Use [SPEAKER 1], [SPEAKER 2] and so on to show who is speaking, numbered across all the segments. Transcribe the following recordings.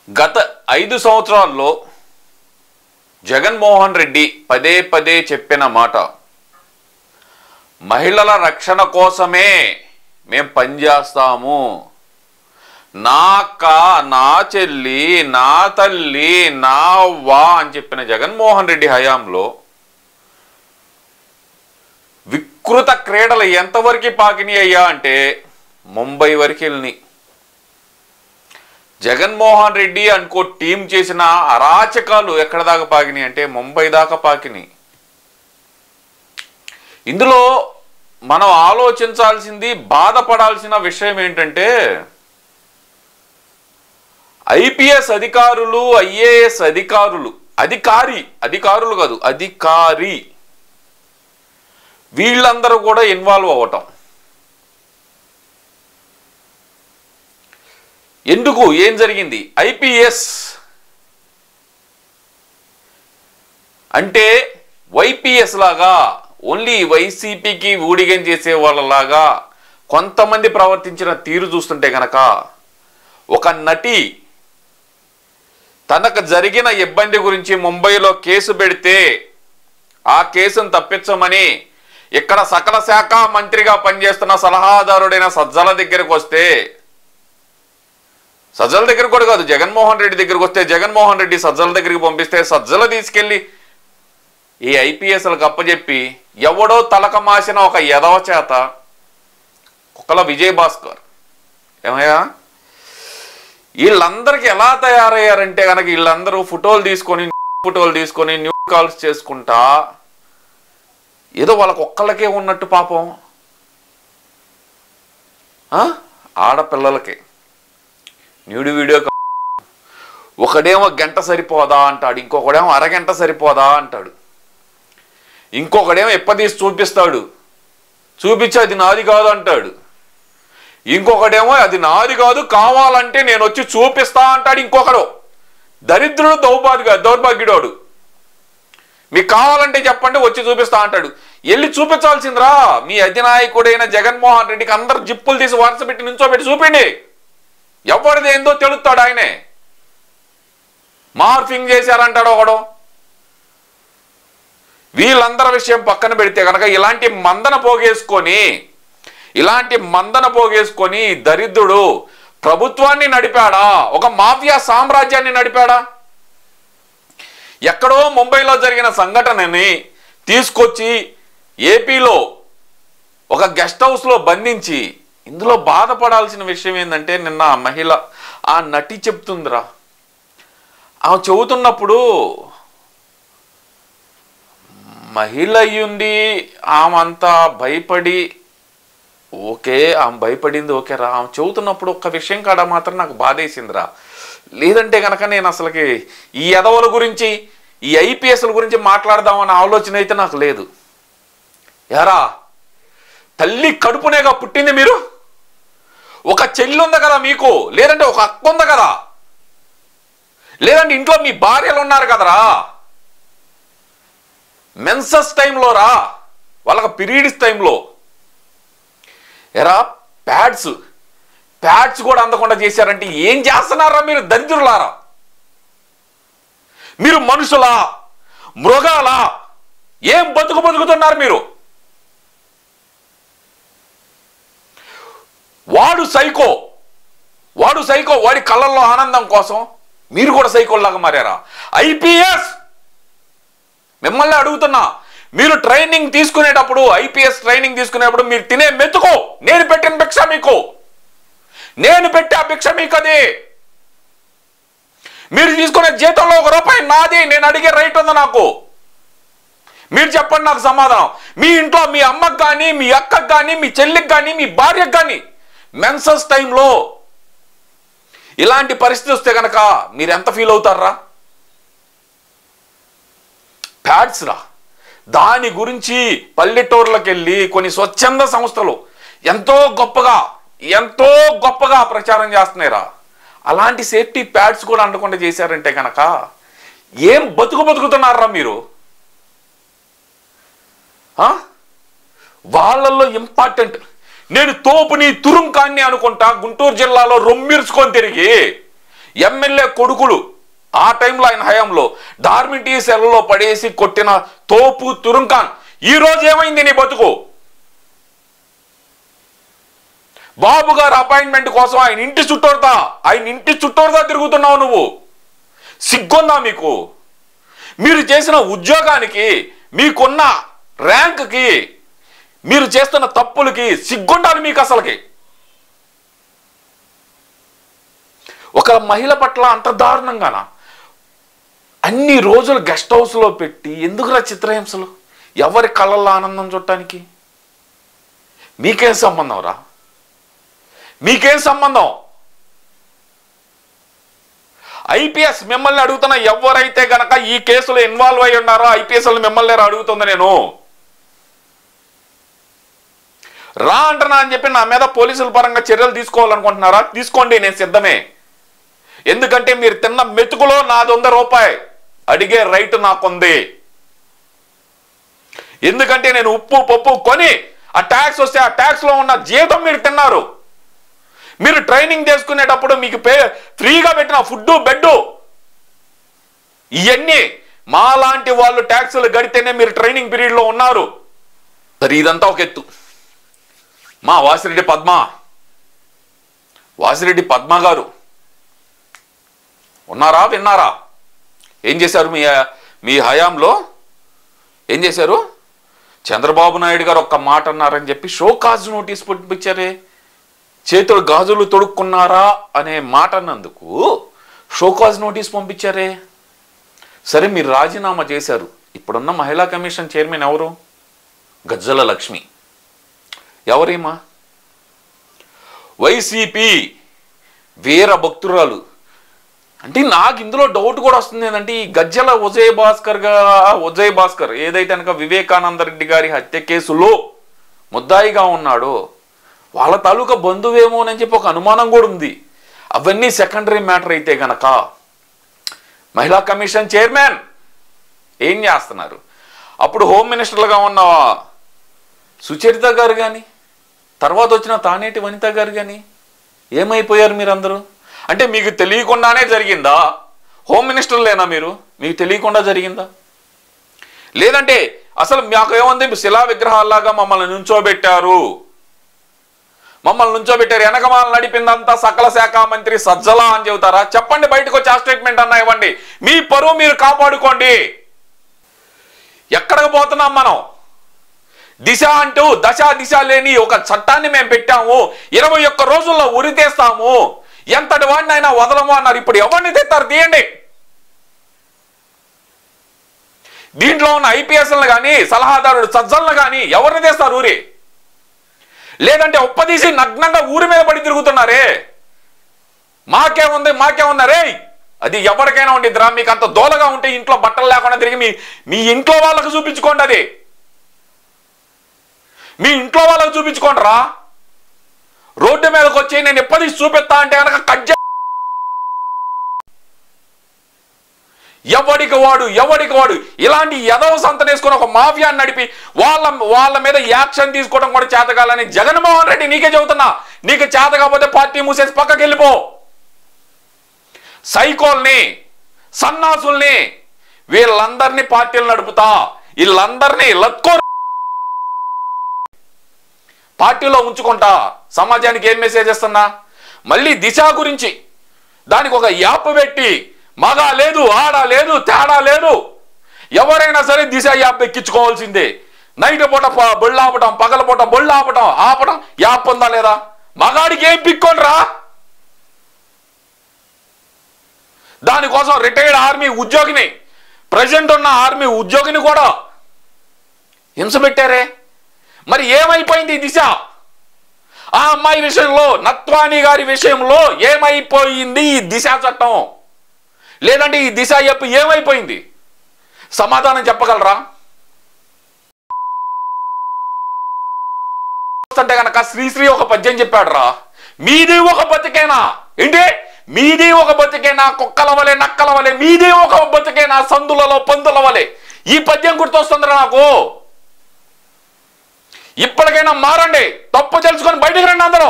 [SPEAKER 1] గత 5 సంవత్సరాల్లో జగన్మోహన్ రెడ్డి పదే పదే చెప్పిన మాట, మహిళల రక్షణ కోసమే మేము పనిచేస్తాము. నా అక్క, నా చెల్లి, నా తల్లి, నా అవ్వ అని చెప్పిన జగన్మోహన్ రెడ్డి హయాంలో వికృత క్రీడలు ఎంతవరకు పాకినాయి అయ్యా అంటే ముంబై వరకు వెళ్ళినాయి. జగన్మోహన్ రెడ్డి అనుకో టీం చేసిన అరాచకాలు ఎక్కడ దాకా పాకినాయి అంటే ముంబై దాకా పాకినాయి. ఇందులో మనం ఆలోచించాల్సింది, బాధపడాల్సిన విషయం ఏంటంటే ఐపీఎస్ అధికారులు, ఐఏఎస్ అధికారులు, అధికారులు కాదు అధికారి, వీళ్ళందరూ కూడా ఇన్వాల్వ్ అవ్వటం. ఎందుకు, ఏం జరిగింది? ఐపీఎస్ అంటే వైపీఎస్ లాగా ఓన్లీ వైసీపీకి ఊడిగం చేసే వాళ్ళలాగా కొంతమంది ప్రవర్తించిన తీరు చూస్తుంటే గనక, ఒక నటి తనకు జరిగిన ఇబ్బంది గురించి ముంబైలో కేసు పెడితే ఆ కేసును తప్పించమని ఇక్కడ సకల శాఖ మంత్రిగా పనిచేస్తున్న సలహాదారుడైన సజ్జల దగ్గరకు వస్తే, సజ్జల దగ్గర కూడా కాదు జగన్మోహన్ రెడ్డి దగ్గరకు వస్తే, జగన్మోహన్ రెడ్డి సజ్జల దగ్గరికి పంపిస్తే సజ్జల తీసుకెళ్ళి ఈ ఐపీఎస్లకు అప్పచెప్పి ఎవడో తలక మాసిన ఒక యదవ చేత కుక్కల విజయభాస్కర్ ఏమయ్యా, వీళ్ళందరికీ ఎలా తయారయ్యారంటే కనుక వీళ్ళందరూ ఫోటోలు తీసుకొని న్యూ కాల్స్ చేసుకుంటా ఏదో వాళ్ళకు ఒక్కళ్ళకే ఉన్నట్టు పాపం. ఆడపిల్లలకి న్యూడ్ వీడియో ఒకడేమో గంట సరిపోదా అంటాడు, ఇంకొకడేమో అరగంట సరిపోదా అంటాడు, ఇంకొకడేమో ఎప్పదీసి చూపిస్తాడు, చూపించి అది నాది కాదు అంటాడు, ఇంకొకడేమో అది నాది కాదు కావాలంటే నేను వచ్చి చూపిస్తా అంటాడు, ఇంకొకడు దరిద్రుడు దౌర్భాగ్యుడు, మీకు కావాలంటే చెప్పండి వచ్చి చూపిస్తా అంటాడు. వెళ్ళి చూపించాల్సిందిరా మీ అధినాయకుడైన జగన్మోహన్ రెడ్డికి అందరు జిప్పులు తీసి వరుస పెట్టి నుంచోబెట్టి చూపిండి, ఎవరిది ఏందో తెలుస్తాడు. ఆయనే మార్ఫింగ్ చేశారంటాడు ఒకడు. వీళ్ళందరి విషయం పక్కన పెడితే కనుక ఇలాంటి మందన పోగేసుకొని దరిద్రుడు ప్రభుత్వాన్ని నడిపాడా, ఒక మాఫియా సామ్రాజ్యాన్ని నడిపాడా? ఎక్కడో ముంబైలో జరిగిన సంఘటనని తీసుకొచ్చి ఏపీలో ఒక గెస్ట్ హౌస్లో బంధించి, ఇందులో బాధపడాల్సిన విషయం ఏంటంటే నిన్న ఆ మహిళ, ఆ నటి చెప్తుందిరా, ఆమె చెబుతున్నప్పుడు మహిళ అయ్యుండి ఆమె అంతా భయపడి, ఓకే ఆమె భయపడింది ఓకేరా, ఆమె చెబుతున్నప్పుడు ఒక్క విషయం కాడ మాత్రం నాకు బాధేసిందిరా. లేదంటే కనుక నేను అసలుకి ఈ ఎదవల గురించి, ఈ ఐపీఎస్ల గురించి మాట్లాడదామన్న ఆలోచన అయితే నాకు లేదు. యారా, తల్లి కడుపునేగా పుట్టింది మీరు, ఒక చెల్లి ఉంది కదా మీకు, లేదంటే ఒక అక్క ఉంది కదా, లేదంటే ఇంట్లో మీ భార్యలు ఉన్నారు కదరా, మెన్సస్ టైంలో రా, వాళ్ళకి పీరియడ్స్ టైంలో ఎరా ప్యాడ్స్ కూడా అందకుండా చేశారంటే ఏం చేస్తున్నారా మీరు దరిద్రులారా? మీరు మనుషులా, మృగాలా? ఏం బతుకుతున్నారు మీరు? వాడు సైకో, వాడి కళ్ళల్లో ఆనందం కోసం మీరు కూడా సైకోల్లాగా మారారా? ఐపీఎస్ మిమ్మల్ని అడుగుతున్నా, మీరు ట్రైనింగ్ తీసుకునేటప్పుడు, ఐపీఎస్ ట్రైనింగ్ తీసుకునేటప్పుడు మీరు తినే మెతుకు నేను పెట్టిన భిక్ష మీకు, నేను పెట్టే ఆ భిక్ష మీకు, అది మీరు తీసుకునే జీతంలో ₹1 నాది, నేను అడిగే రైట్ ఉంది నాకు. మీరు చెప్పండి నాకు సమాధానం. మీ ఇంట్లో మీ అమ్మకు కానీ, మీ అక్కకు కానీ, మీ చెల్లికి కానీ, మీ భార్యకు కానీ మెన్సస్ టైంలో ఇలాంటి పరిస్థితి వస్తే కనుక మీరు ఎంత ఫీల్ అవుతారా? ప్యాడ్స్ రా, దాని గురించి పల్లెటూర్లకు వెళ్ళి కొన్ని స్వచ్ఛంద సంస్థలు ఎంతో గొప్పగా ప్రచారం చేస్తున్నాయిరా. అలాంటి సేఫ్టీ ప్యాడ్స్ కూడా అందకుండా చేశారంటే కనుక ఏం బతుకుతున్నారా మీరు? వాళ్ళల్లో ఇంపార్టెంట్, నేను తోపుని తురుంకాన్ని అనుకుంటా గుంటూరు జిల్లాలో రొమ్మిర్చుకొని తిరిగి ఎమ్మెల్యే కొడుకులు ఆ టైంలో ఆయన హయాంలో డార్మిటీ సెల్లో పడేసి కొట్టిన తోపు తురుంఖాన్ ఈరోజు ఏమైంది నీ బతుకు? బాబు గారు అపాయింట్మెంట్ కోసం ఆయన ఇంటి చుట్టూరుతా తిరుగుతున్నావు నువ్వు. సిగ్గుందా మీకు? మీరు చేసిన ఉద్యోగానికి, మీకున్న ర్యాంక్కి, మీరు చేస్తున్న తప్పులకి సిగ్గుండాలి మీకు అసలుకి. ఒక మహిళ పట్ల అంత దారుణంగానా? అన్ని రోజులు గెస్ట్ హౌస్లో పెట్టి ఎందుకురా చిత్రహింసలు? ఎవరి కళ్ళల్లో ఆనందం చూడటానికి? మీకేం సంబంధం రా? మీకేం సంబంధం? ఐపీఎస్ మిమ్మల్ని అడుగుతున్నా, ఎవరైతే గనక ఈ కేసులో ఇన్వాల్వ్ అయి ఉన్నారో ఐపీఎస్ మిమ్మల్ని అడుగుతుంది. నేను రా అంటున్నా అని చెప్పి నా మీద పోలీసుల పరంగా చర్యలు తీసుకోవాలనుకుంటున్నారా? తీసుకోండి, నేను సిద్ధమే. ఎందుకంటే మీరు తిన్న మెతుకులో నాది ₹100 అడిగే రైట్ నాకుంది. ఎందుకంటే నేను ఉప్పు పప్పు కొని ఆ ట్యాక్స్ వస్తే ఆ ట్యాక్స్ లో ఉన్న జీతం మీరు తిన్నారు. మీరు ట్రైనింగ్ చేసుకునేటప్పుడు మీకు ఫ్రీగా పెట్టిన ఫుడ్, బెడ్, ఇవన్నీ మాలాంటి వాళ్ళు ట్యాక్సులు గడితేనే మీరు ట్రైనింగ్ పీరియడ్ లో ఉన్నారు. సరే, ఇదంతా ఒక ఎత్తు. మా వాసిరెడ్డి పద్మ గారు ఉన్నారా? విన్నారా? ఏం చేశారు మీ హయాంలో? ఏం చేశారు? చంద్రబాబు నాయుడు గారు ఒక్క మాట అన్నారని చెప్పి షోకాజ్ నోటీస్ పంపించారే. చేతులు గాజులు తొడుక్కున్నారా అనే మాట అన్నందుకు షోకాజ్ నోటీస్ పంపించారే. సరే, మీరు రాజీనామా చేశారు. ఇప్పుడున్న మహిళా కమిషన్ చైర్మన్ ఎవరు? గజ్జల లక్ష్మి. ఎవరేమా? వైసీపీ వీర భక్తురాలు. అంటే నాకు ఇందులో డౌట్ కూడా వస్తుంది ఏంటంటే, ఈ గజ్జల ఉజయ్ భాస్కర్ ఏదైతే కనుక వివేకానంద రెడ్డి గారి హత్య కేసులో ముద్దాయిగా ఉన్నాడో వాళ్ళ తాలూకా బంధువేమోనని చెప్పి ఒక అనుమానం కూడా ఉంది. అవన్నీ సెకండరీ మ్యాటర్ అయితే గనక మహిళా కమిషన్ చైర్మన్ ఏం చేస్తున్నారు? అప్పుడు హోమ్ మినిస్టర్లుగా ఉన్న సుచరిత గారు కానీ, తర్వాత వచ్చిన తానేటి వనిత గారు కానీ ఏమైపోయారు మీరందరూ? అంటే మీకు తెలియకుండానే జరిగిందా? హోమ్ మినిస్టర్లేనా మీరు? మీకు తెలియకుండా జరిగిందా? లేదంటే అసలు మాకు ఏముంది, శిలా విగ్రహాల్లాగా మమ్మల్ని నుంచోబెట్టారు, వెనకమాల నడిపిందంతా సకల శాఖ మంత్రి సజ్జల అని చెబుతారా? చెప్పండి, బయటకు వచ్చి ఆ స్టేట్మెంట్ అన్నా ఇవ్వండి. మీ పరువు మీరు కాపాడుకోండి. ఎక్కడికి పోతున్నాం మనం? దిశ అంటూ దిశ లేని ఒక చట్టాన్ని మేము పెట్టాము. 21 రోజుల్లో ఉరి తీస్తాము, ఎంతటి వాడిని అయినా వదలము అన్నారు. ఇప్పుడు ఎవరిని తెస్తారు? తీయండి. దీంట్లో ఉన్న ఐపీఎస్లను కానీ, సలహాదారుడు సజ్జలను కానీ ఎవరిని తెస్తారు ఊరి? లేదంటే ఉప్పదీసి నగ్నంగా ఊరి మీద పడి తిరుగుతున్నారే. మాకేమున్నారే? అది ఎవరికైనా ఉండిద్దిరా. మీకు అంత దోలగా ఉంటే ఇంట్లో బట్టలు లేకుండా తిరిగి మీ ఇంట్లో వాళ్ళకు చూపించుకోండి. అది మీ ఇంట్లో వాళ్ళకు చూపించుకోండి రా. రోడ్డు మీదకి వచ్చి నేను ఎప్పటికీ చూపిస్తా అంటే కనుక ఎవడికి వాడు ఇలాంటి ఎదవ సంతనేసుకుని ఒక మాఫియాని నడిపి వాళ్ళ మీద యాక్షన్ తీసుకోవడం కూడా చేతకాలని జగన్మోహన్ రెడ్డి నీకే చెబుతున్నా. నీకు చేత కాకపోతే పార్టీ మూసేసి పక్కకి వెళ్ళిపో. సైకోల్ని, సన్నాసుల్ని, వీళ్ళందరినీ పార్టీలు నడుపుతా, వీళ్ళందరినీ లత్కో పార్టీలో ఉంచుకుంటా. సమాజానికి ఏం మెసేజ్ ఇస్తున్నా? మళ్ళీ దిశ గురించి దానికి ఒక యాప్ పెట్టి మగ లేదు, ఆడ లేదు, తేడా లేదు, ఎవరైనా సరే దిశ యాప్ ఎక్కించుకోవాల్సిందే. నైట్ పూట బొళ్ళు ఆపటం, పగల పూట బొళ్ళు ఆపటం యాప్ ఉందా లేదా? మగాడికి ఏం పిక్కోండిరా? దానికోసం రిటైర్డ్ ఆర్మీ ఉద్యోగిని, ప్రజెంట్ ఉన్న ఆర్మీ ఉద్యోగిని కూడా హింస పెట్టారే. మరి ఏమైపోయింది దిశ? ఆ అమ్మాయి విషయంలో, నత్వాని గారి విషయంలో ఏమైపోయింది ఈ దిశ చట్టం? లేదంటే ఈ దిశ యాప్ ఏమైపోయింది? సమాధానం చెప్పగలరా? అంటే కనుక శ్రీశ్రీ ఒక పద్యం చెప్పాడు రా, మీది ఒక బతికేనా? ఏంటి మీది ఒక బతికేనా? కుక్కల వలె నక్కల వలె మీది ఒక బతికేనా? సందులలో పందుల వలె. ఈ పద్యం గుర్తొస్తుందిరా నాకు. ఇప్పటికైనా మారండి, తప్పు తెలుసుకొని బయటికి రండి అందరూ.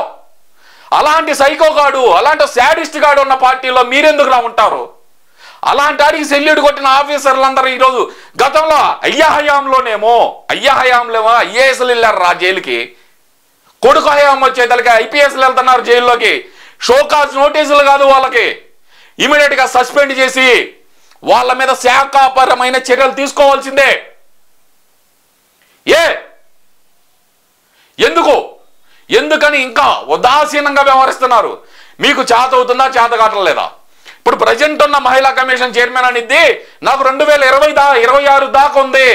[SPEAKER 1] అలాంటి సైకోగాడు, అలాంటి శాడిస్ట్ గాడు ఉన్న పార్టీలో మీరెందుకులా ఉంటారు? అలాంటి వాడికి సెల్యూట్ కొట్టిన ఆఫీసర్లందరూ ఈరోజు గతంలో అయ్యా హయాంలోనేమో ఐఏఎస్లు వెళ్ళారు రా జైలుకి, కొడుకు హయాం వచ్చేతలకి ఐపీఎస్లు వెళ్తున్నారు జైల్లోకి. షోకాజ్ నోటీసులు కాదు, వాళ్ళకి ఇమీడియట్ గా సస్పెండ్ చేసి వాళ్ళ మీద శాఖాపరమైన చర్యలు తీసుకోవాల్సిందే. ఎందుకని ఇంకా ఉదాసీనంగా వ్యవహరిస్తున్నారు? మీకు చేత అవుతుందా, చేత కావట్లేదా? ఇప్పుడు ప్రజెంట్ ఉన్న మహిళా కమిషన్ చైర్మన్ అనిద్ది నాకు 2026 దాకా ఉంది,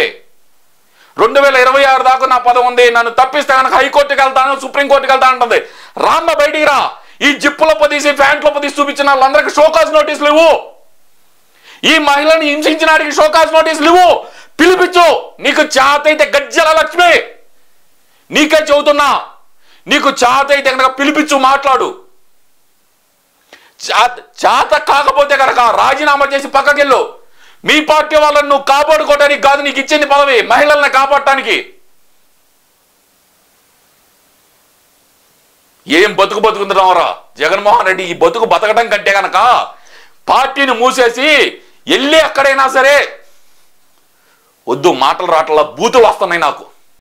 [SPEAKER 1] 2026 దాకా నా పదవి ఉంది, నన్ను తప్పిస్తే కనుక హైకోర్టుకి వెళ్తాను, సుప్రీంకోర్టుకి వెళ్తాను అంటుంది. రామ్మ బయటికి రా, ఈ జిప్పులో పొదీసి ప్యాంట్లో పొదీసి చూపించిన వాళ్ళందరికీ షోకాజ్ నోటీసులు ఇవ్వు, ఈ మహిళని హింసించిన వాడికి షోకాజ్ నోటీసులు ఇవ్వు, పిలిపించు. నీకు చేత అయితే గజ్జల లక్ష్మి, నీకే చెబుతున్నా, నీకు చేత అయితే కనుక పిలిపించు, మాట్లాడు. చేత కాకపోతే కనుక రాజీనామా చేసి పక్కకెళ్ళు. మీ పార్టీ వాళ్ళని నువ్వు కాపాడుకోవడానికి కాదు నీకు ఇచ్చింది పదవి, మహిళల్ని కాపాడటానికి. ఏం బతుకుతున్నావురా జగన్మోహన్ రెడ్డి? ఈ బతుకు బతకడం కంటే కనుక పార్టీని మూసేసి వెళ్ళి ఎక్కడైనా సరే, వద్దు మాటలు రాటలా బూతులు వస్తున్నాయి నాకు.